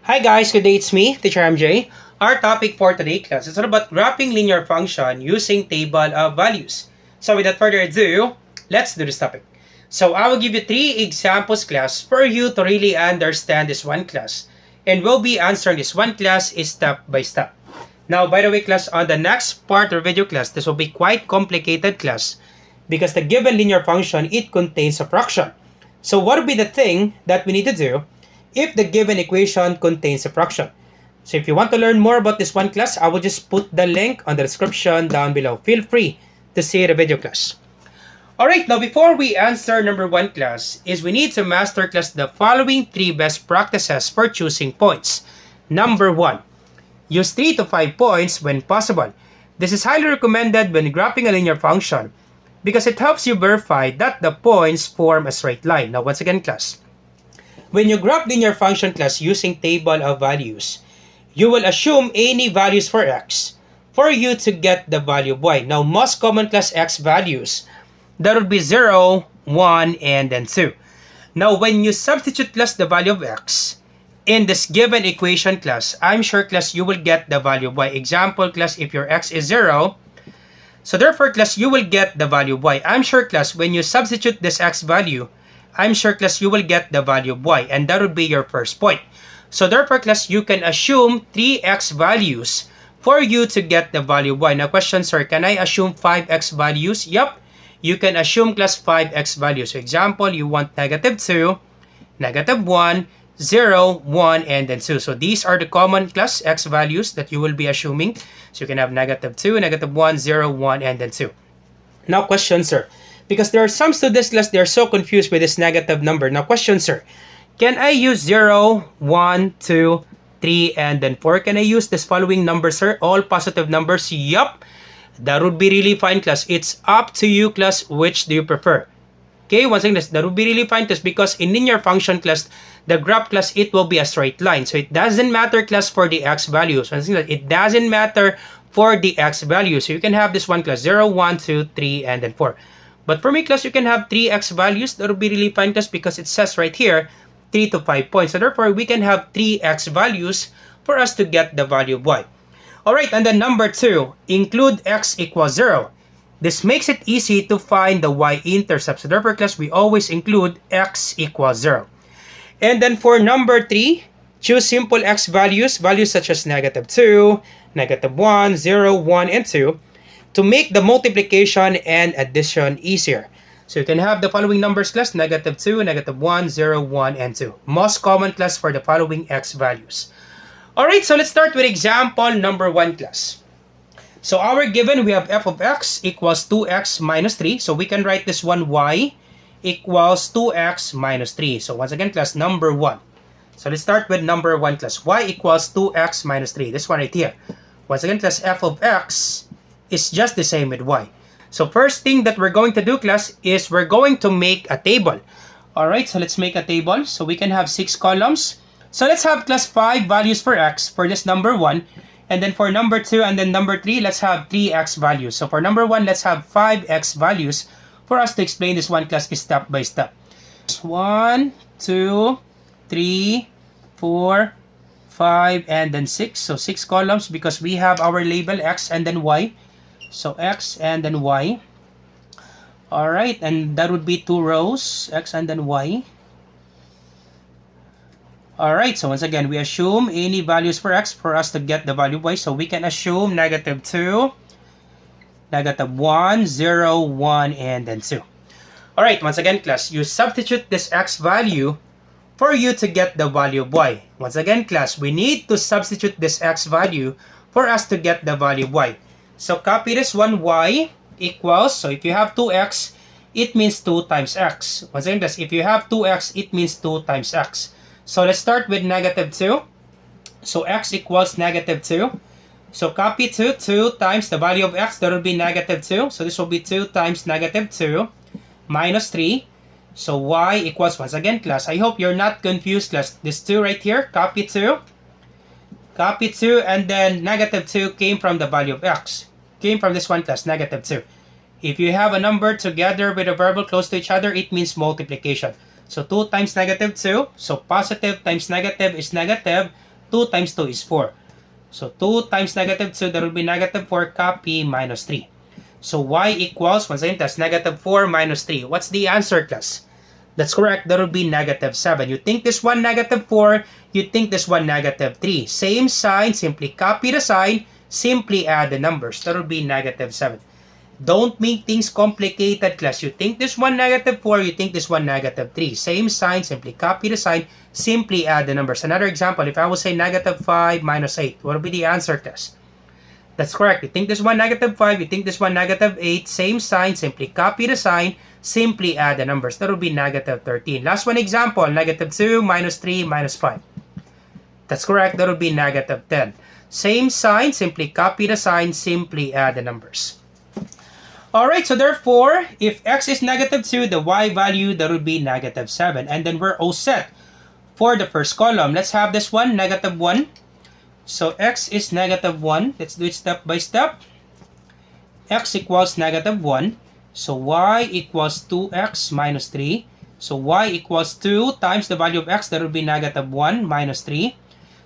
Hi guys, good day, it's me, Teacher MJ. Our topic for today class is all about graphing linear function using table of values. So without further ado, let's do this topic. So I will give you 3 examples class for you to really understand this one class. And we'll be answering this one class step by step. Now by the way class, on the next part of video class, this will be quite complicated class because the given linear function, it contains a fraction. So what would be the thing that we need to do if the given equation contains a fraction? So if you want to learn more about this one class, I will just put the link on the description down below. Feel free to see the video class. Alright, now before we answer number 1 class, is we need to master class the following 3 best practices for choosing points. Number 1, use 3 to 5 points when possible. This is highly recommended when graphing a linear function because it helps you verify that the points form a straight line. Now once again class, when you graph linear function class using table of values, you will assume any values for x for you to get the value of y. Now, most common class x values, that would be 0, 1, and then 2. Now, when you substitute class the value of x in this given equation class, I'm sure class you will get the value of y. Example class, if your x is 0, so therefore class you will get the value of y. I'm sure class when you substitute this x value, I'm sure class you will get the value of y, and that would be your first point. So therefore class you can assume 3x values for you to get the value of y. Now question, sir, can I assume 5x values? Yup, you can assume class 5x values. So example, you want negative 2, negative 1, 0, 1, and then 2. So these are the common class x values that you will be assuming. So you can have negative 2, negative 1, 0, 1, and then 2. Now question, sir, because there are some students class, they're so confused with this negative number. Now question, sir, can I use 0, 1, 2, 3, and then 4? Can I use this following numbers, sir? All positive numbers? Yup. That would be really fine, class. It's up to you, class, which do you prefer. Okay, once again, that would be really fine, class, because in linear function, class, the graph, class, it will be a straight line. So it doesn't matter, class, for the x values. Once again, it doesn't matter for the x values. So you can have this one, class, 0, 1, 2, 3, and then 4. But for me, class, you can have 3x values. That would be really fine, class, because it says right here, 3 to 5 points. So therefore, we can have 3x values for us to get the value of y. Alright, and then number 2, include x equals 0. This makes it easy to find the y-intercept. So therefore, class, we always include x equals 0. And then for number 3, choose simple x values, values such as negative 2, negative 1, 0, 1, and 2, to make the multiplication and addition easier. So you can have the following numbers, class, negative 2, negative 1, 0, 1, and 2. Most common, class, for the following x values. Alright, so let's start with example number 1, class. So our given, we have f of x equals 2x minus 3. So we can write this one y equals 2x minus 3. So once again, class, number 1. So let's start with number 1, class. Y equals 2x minus 3. This one right here. Once again, class, f of x is just the same with y. So first thing that we're going to do, class, is we're going to make a table. Alright, so let's make a table. So we can have 6 columns. So let's have, class, 5 values for x for this number 1. And then for number 2 and then number 3, let's have 3x values. So for number 1, let's have 5x values for us to explain this one, class, step by step. 1, 2, 3, 4, 5, and then 6. So 6 columns because we have our label x and then y. So x and then y. Alright, and that would be 2 rows, x and then y. Alright, so once again, we assume any values for x for us to get the value of y. So we can assume negative 2, negative 1, 0, 1, and then 2. Alright, once again, class, you substitute this x value for you to get the value of y. Once again, class, we need to substitute this x value for us to get the value of y. So copy this one, y equals, so if you have 2x, it means 2 times x. Once again, class, if you have 2x, it means 2 times x. So let's start with negative 2. So x equals negative 2. So copy 2 times the value of x, that will be negative 2. So this will be 2 times negative 2 minus 3. So y equals, once again, class, I hope you're not confused, class. This 2 right here, copy 2. Copy 2, and then negative 2 came from the value of x. Came from this one, class, negative 2. If you have a number together with a variable close to each other, it means multiplication. So 2 times negative 2. So positive times negative is negative. 2 times 2 is 4. So 2 times negative 2, that will be negative 4, copy, minus 3. So y equals, once again, that's negative 4 minus 3. What's the answer, class? That's correct. That will be negative 7. You think this one negative 4, you think this one negative 3. Same sign, simply copy the sign, simply add the numbers. That will be negative 7. Don't make things complicated, class. You think this one negative 4, you think this one negative 3. Same sign, simply copy the sign, simply add the numbers. Another example, if I will say negative 5 minus 8, what will be the answer, class? That's correct. You think this one negative 5, you think this one negative 8. Same sign, simply copy the sign, simply add the numbers. That will be negative 13. Last one example, negative 2 minus 3 minus 5. That's correct. That will be negative 10. Same sign, simply copy the sign, simply add the numbers. Alright, so therefore, if x is negative 2, the y value, that would be negative 7. And then we're all set for the first column. Let's have this one, negative 1. So x is negative 1. Let's do it step by step. X equals negative 1. So y equals 2x minus 3. So y equals 2 times the value of x, that would be negative 1 minus 3.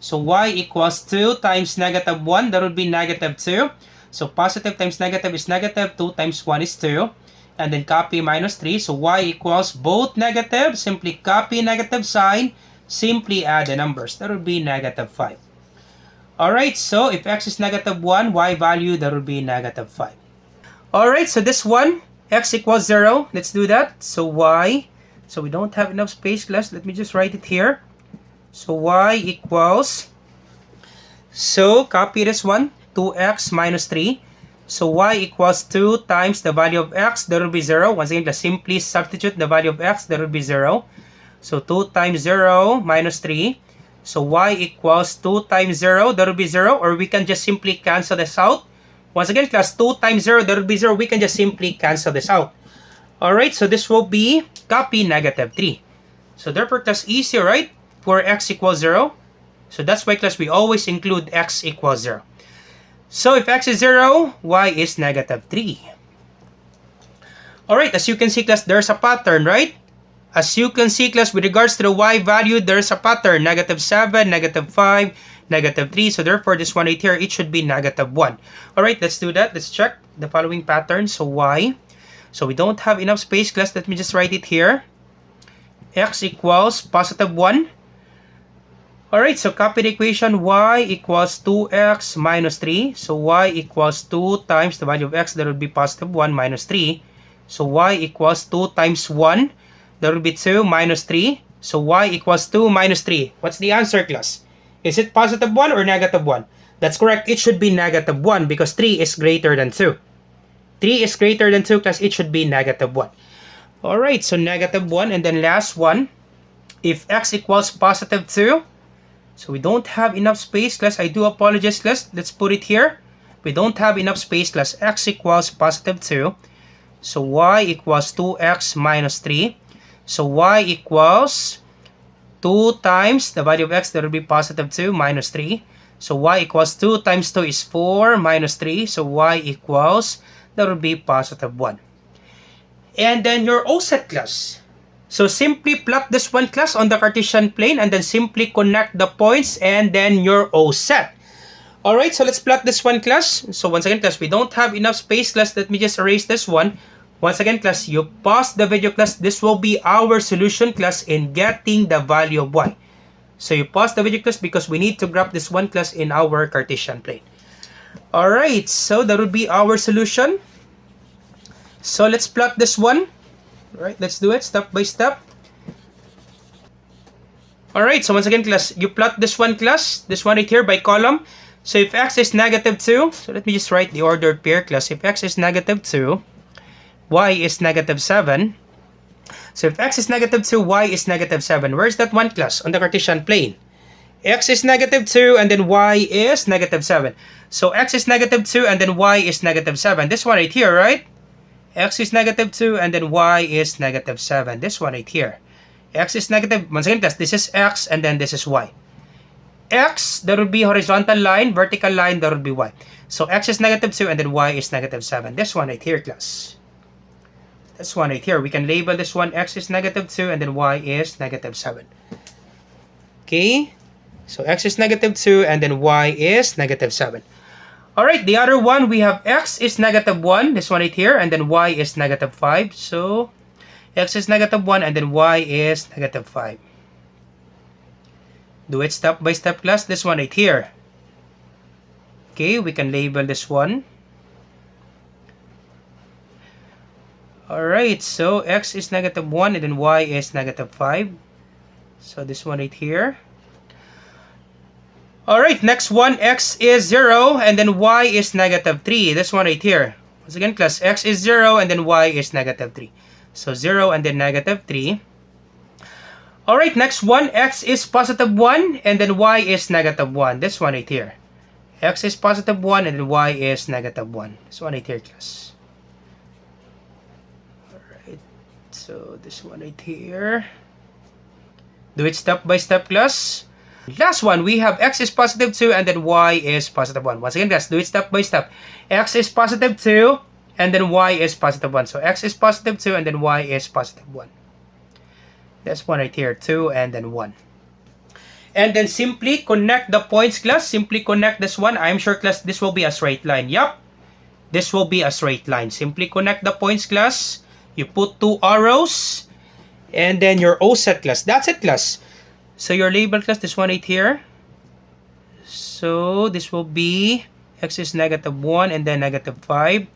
So y equals 2 times negative 1, that would be negative 2. So positive times negative is negative, 2 times 1 is 2. And then copy minus 3. So y equals both negative, simply copy negative sign, simply add the numbers. That would be negative 5. Alright, so if x is negative 1, y value, that would be negative 5. Alright, so this one, x equals 0. Let's do that. So y, so we don't have enough space, class. Let me just write it here. So y equals, so copy this one, 2x minus 3. So y equals 2 times the value of x, that will be 0. Once again, just simply substitute the value of x, that will be 0. So 2 times 0 minus 3. So y equals 2 times 0, that will be 0. Or we can just simply cancel this out. Once again, class, 2 times 0, that will be 0. We can just simply cancel this out. Alright, so this will be copy negative 3. So therefore, class, easy, right? For x equals 0. So that's why, class, we always include x equals 0. So if x is 0, y is negative 3. Alright, as you can see, class, there's a pattern, right? As you can see, class, with regards to the y value, there's a pattern. Negative 7, negative 5, negative 3. So therefore, this one right here, it should be negative 1. Alright, let's do that. Let's check the following pattern. So y. So we don't have enough space, class. Let me just write it here. X equals positive 1. Alright, so copy the equation. Y equals 2x minus 3. So y equals 2 times the value of x, that would be positive 1 minus 3. So y equals 2 times 1. That would be 2 minus 3. So y equals 2 minus 3. What's the answer, class? Is it positive 1 or negative 1? That's correct. It should be negative 1 because 3 is greater than 2. 3 is greater than 2, class. It should be negative 1. Alright, so negative 1. And then last one. If x equals positive 2. So we don't have enough space, class. I do apologize, class. Let's put it here. We don't have enough space, class. X equals positive 2. So y equals 2x minus 3. So y equals 2 times the value of x, that will be positive 2 minus 3. So y equals 2 times 2 is 4 minus 3. So y equals, that will be positive 1. And then you're all set, class. So simply plot this one, class, on the Cartesian plane and then simply connect the points and then you're all set. Alright, so let's plot this one, class. So once again, class, we don't have enough space, class. Let me just erase this one. Once again, class, you pause the video, class. This will be our solution, class, in getting the value of y. So you pause the video, class, because we need to graph this one, class, in our Cartesian plane. Alright, so that would be our solution. So let's plot this one. Alright, let's do it step by step. Alright, so once again, class, you plot this one, class. This one right here by column. So if x is negative 2, so let me just write the ordered pair, class. If x is negative 2, y is negative 7. So if x is negative 2, y is negative 7. Where is that one, class? On the Cartesian plane. X is negative 2 and then y is negative 7. So x is negative 2 and then y is negative 7. This one right here, right? X is negative 2 and then y is negative 7. This one right here. X is negative, once again, class, this is x and then this is y. X, there will be horizontal line, vertical line, there will be y. So x is negative 2 and then y is negative 7. This one right here, class. This one right here. We can label this one x is negative 2 and then y is negative 7. Okay. So x is negative 2 and then y is negative 7. Alright, the other one, we have x is negative 1, this one right here, and then y is negative 5. So x is negative 1 and then y is negative 5. Do it step by step, class. This one right here. Okay, we can label this one. Alright, so x is negative 1 and then y is negative 5. So this one right here. Alright, next one, x is 0 and then y is negative 3. This one right here. Once again, class, x is 0 and then y is negative 3. So 0 and then negative 3. Alright, next one, x is positive 1 and then y is negative 1. This one right here. X is positive 1 and then y is negative 1. This one right here, class. Alright, so this one right here. Do it step by step, class. Last one, we have x is positive 2 and then y is positive 1. Once again, guys, do it step by step. X is positive 2 and then y is positive 1. So x is positive 2 and then y is positive 1. That's one right here, 2 and then 1. And then simply connect the points, class. Simply connect this one. I'm sure, class, this will be a straight line. Yup, this will be a straight line. Simply connect the points, class. You put 2 arrows and then your O set, class. That's it, class. So your label, class, this one right here. So this will be x is negative 1 and then negative 5.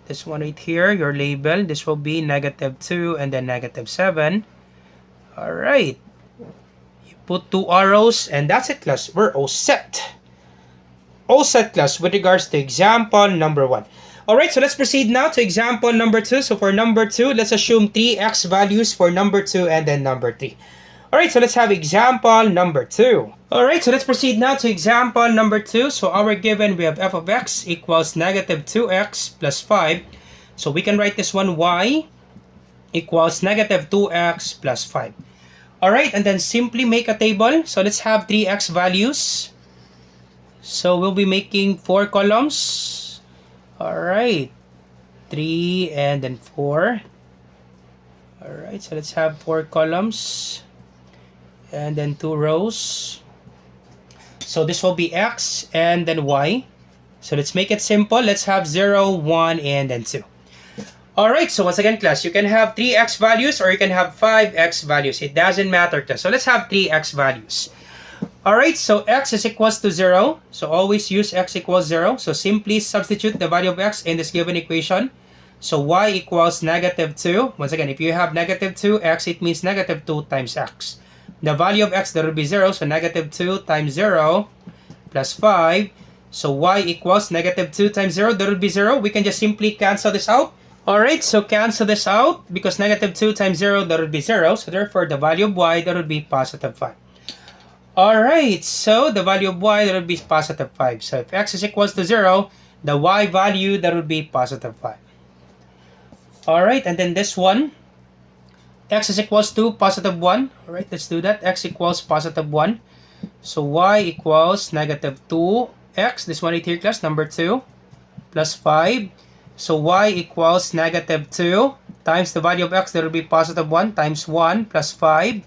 This one right here, your label. This will be negative 2 and then negative 7. Alright. You put 2 arrows and that's it, class. We're all set. All set, class, with regards to example number 1. Alright, so let's proceed now to example number 2. So for number 2, let's assume 3x values for number 2 and then number 3. Alright, so let's have example number 2. Alright, so let's proceed now to example number 2. So our given, we have f of x equals negative 2x plus 5. So we can write this one y equals negative 2x plus 5. Alright, and then simply make a table. So let's have 3x values. So we'll be making 4 columns. Alright, 3 and then 4. Alright, so let's have 4 columns. And then 2 rows. So this will be x and then y. So let's make it simple. Let's have 0, 1, and then 2. Alright, so once again, class, you can have 3x values or you can have 5x values. It doesn't matter, class. So let's have 3x values. Alright, so x is equals to 0. So always use x equals 0. So simply substitute the value of x in this given equation. So y equals negative 2. Once again, if you have negative 2x, it means negative 2 times x. The value of x, that will be 0. So negative 2 times 0 plus 5. So y equals negative 2 times 0. That will be 0. We can just simply cancel this out. Alright, so cancel this out. Because negative 2 times 0, that will be 0. So therefore, the value of y, that will be positive 5. Alright, so the value of y, that will be positive 5. So if x is equals to 0, the y value, that will be positive 5. Alright, and then this one. X is equals to positive 1. Alright, let's do that. X equals positive 1. So y equals negative 2x. This one right here, class, number 2. Plus 5. So y equals negative 2 times the value of x, that will be positive 1 times 1 plus 5.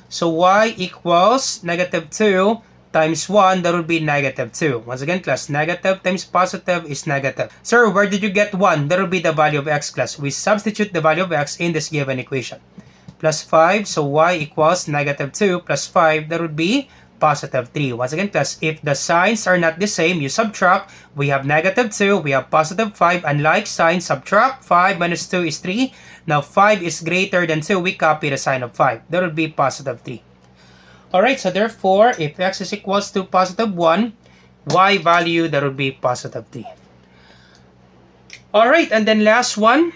So y equals negative 2 times 1, that will be negative 2. Once again, class, negative times positive is negative. Sir, where did you get 1? That will be the value of x, class. We substitute the value of x in this given equation. Plus 5, so y equals negative 2 plus 5, that would be positive 3. Once again, class, if the signs are not the same, you subtract. We have negative 2, we have positive 5. Unlike sign, subtract. 5 minus 2 is 3. Now 5 is greater than 2, we copy the sign of 5. That would be positive 3. Alright, so therefore, if x is equals to positive 1, y value, that would be positive 3. Alright, and then last one.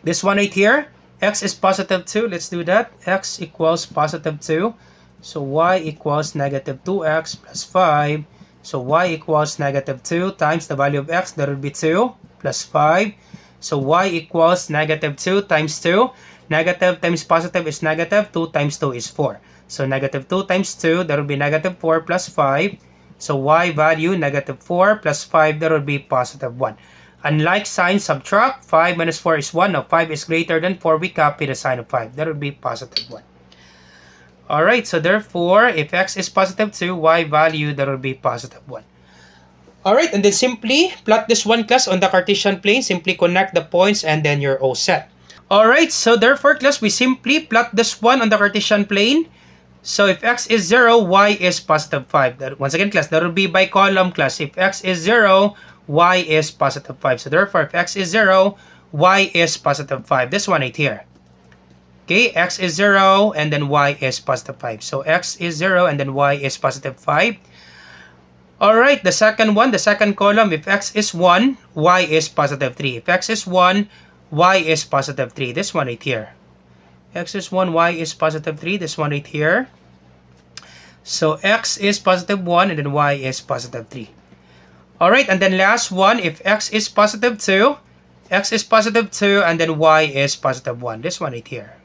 This one right here. X is positive 2. Let's do that. X equals positive 2. So y equals negative 2x plus 5. So y equals negative 2 times the value of x, that would be 2 plus 5. So y equals negative 2 times 2. Negative times positive is negative. 2 times 2 is 4. So negative 2 times 2, that would be negative 4 plus 5. So y value, negative 4 plus 5, that would be positive 1. Unlike sign, subtract. 5 minus 4 is 1. Now 5 is greater than 4, we copy the sign of 5. That would be positive 1. Alright, so therefore, if x is positive 2, y value, that will be positive 1. Alright, and then simply plot this one class on the Cartesian plane. Simply connect the points and then you're all set. Alright, so therefore class, we simply plot this one on the Cartesian plane. So if x is 0, y is positive 5. Once again class, that will be by column class. If x is 0, y is positive 5. So therefore, if x is 0, y is positive 5. This one right here. Okay, x is 0 and then y is positive 5. So x is 0 and then y is positive 5. Alright, the second one, the second column, if x is 1, y is positive 3. If x is 1, y is positive 3. This one right here. X is 1, y is positive 3. This one right here. So x is positive 1 and then y is positive 3. Alright, and then last one, if x is positive 2, x is positive 2 and then y is positive 1. This one right here.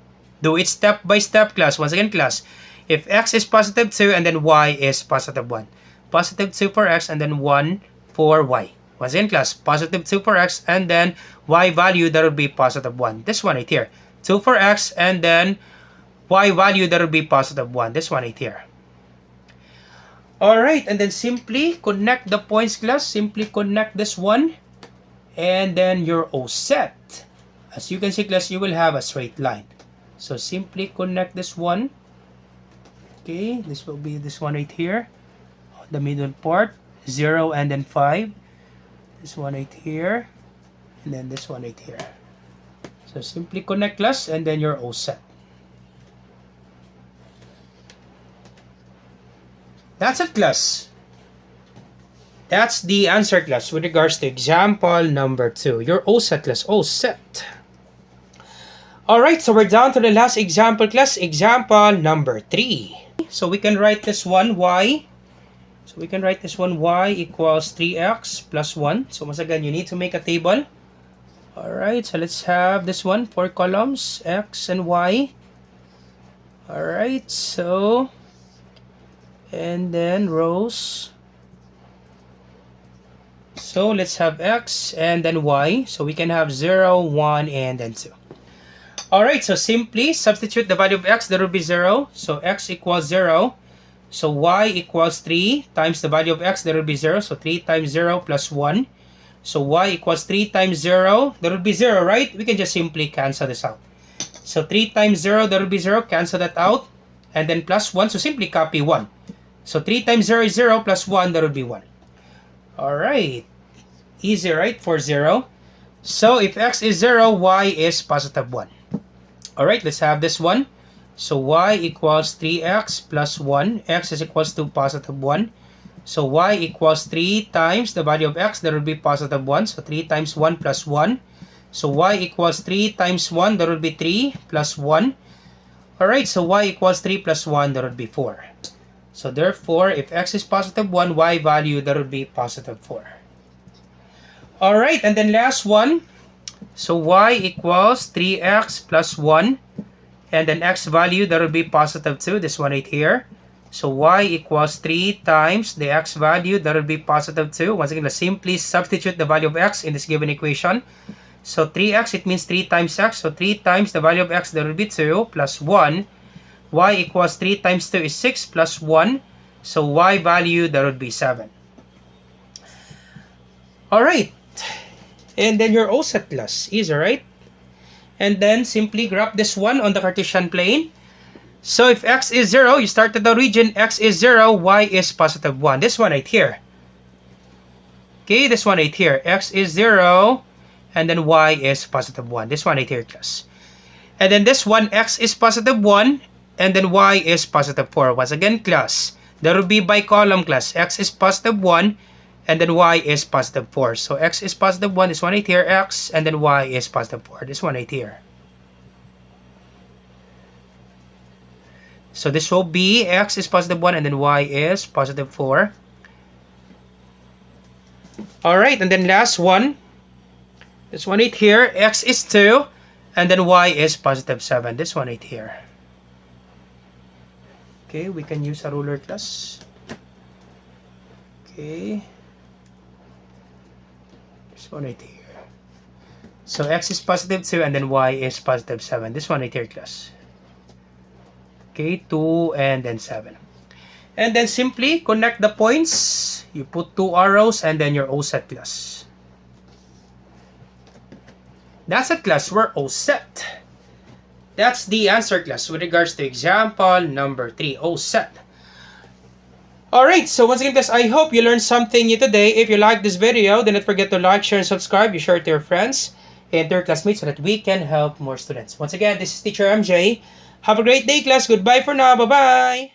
Do it step by step class. Once again class, if x is positive 2 and then y is positive 1. Positive 2 for x and then 1 for y. Once again class, positive 2 for x and then y value, that will be positive 1. This one right here. 2 for x and then y value, that will be positive 1. This one right here. Alright, and then simply connect the points class. Simply connect this one and then you're all set. As you can see class, you will have a straight line. So simply connect this one. Okay, this will be this one right here. The middle part, 0 and then 5. This one right here. And then this one right here. So simply connect class and then you're all set. That's it class. That's the answer class with regards to example number 2. You're all set class, all set. Alright, so we're down to the last example class, example number 3. So we can write this one y. So we can write this one y equals 3x plus 1. So once again, you need to make a table. Alright, so let's have this one, 4 columns, x and y. Alright, so, and then rows. So let's have x and then y. So we can have 0, 1, and then 2. Alright, so simply substitute the value of x, that will be 0. So x equals 0. So y equals 3 times the value of x, that will be 0. So 3 times 0 plus 1. So y equals 3 times 0, that will be 0, right? We can just simply cancel this out. So 3 times 0, that will be 0. Cancel that out. And then plus 1, so simply copy 1. So 3 times 0 is 0 plus 1, that will be 1. Alright. Easy, right? For 0. So if x is 0, y is positive 1. Alright, let's have this one. So y equals 3x plus 1. X is equals to positive 1. So y equals 3 times the value of x, that will be positive 1. So 3 times 1 plus 1. So y equals 3 times 1, that will be 3 plus 1. Alright, so y equals 3 plus 1, that will be 4. So therefore, if x is positive 1, y value, that will be positive 4. Alright, and then last one. So y equals 3x plus 1. And then x value, that will be positive 2. This one right here. So y equals 3 times the x value, that will be positive 2. Once again, let's simply substitute the value of x in this given equation. So 3x, it means 3 times x. So 3 times the value of x, that will be 2 plus 1. Y equals 3 times 2 is 6 plus 1. So y value, that would be 7. Alright. And then you're all set class. Easy, right? And then simply graph this one on the Cartesian plane. So if x is 0, you start at the origin, x is 0, y is positive 1. This one right here. Okay, this one right here. X is 0, and then y is positive 1. This one right here, class. And then this one, x is positive 1, and then y is positive 4. Once again, class, that will be by column, class. X is positive 1, and then y is positive 4. So x is positive 1, this one right here, x, and then y is positive 4. This one right here. So this will be x is positive 1, and then y is positive 4. Alright, and then last one. This one right here, x is 2, and then y is positive 7. This one right here. Okay, we can use a ruler, class. Okay. This one right here. So x is positive 2, and then y is positive 7. This one right here, class. Okay, 2 and then 7. And then simply connect the points. You put 2 arrows and then your O set class. That's it, class. We're all set. That's the answer, class, with regards to example number 3, O set. Alright, so once again, class, I hope you learned something new today. If you like this video, then don't forget to like, share, and subscribe. You share it to your friends and their classmates so that we can help more students. Once again, this is Teacher MJ. Have a great day, class. Goodbye for now. Bye-bye.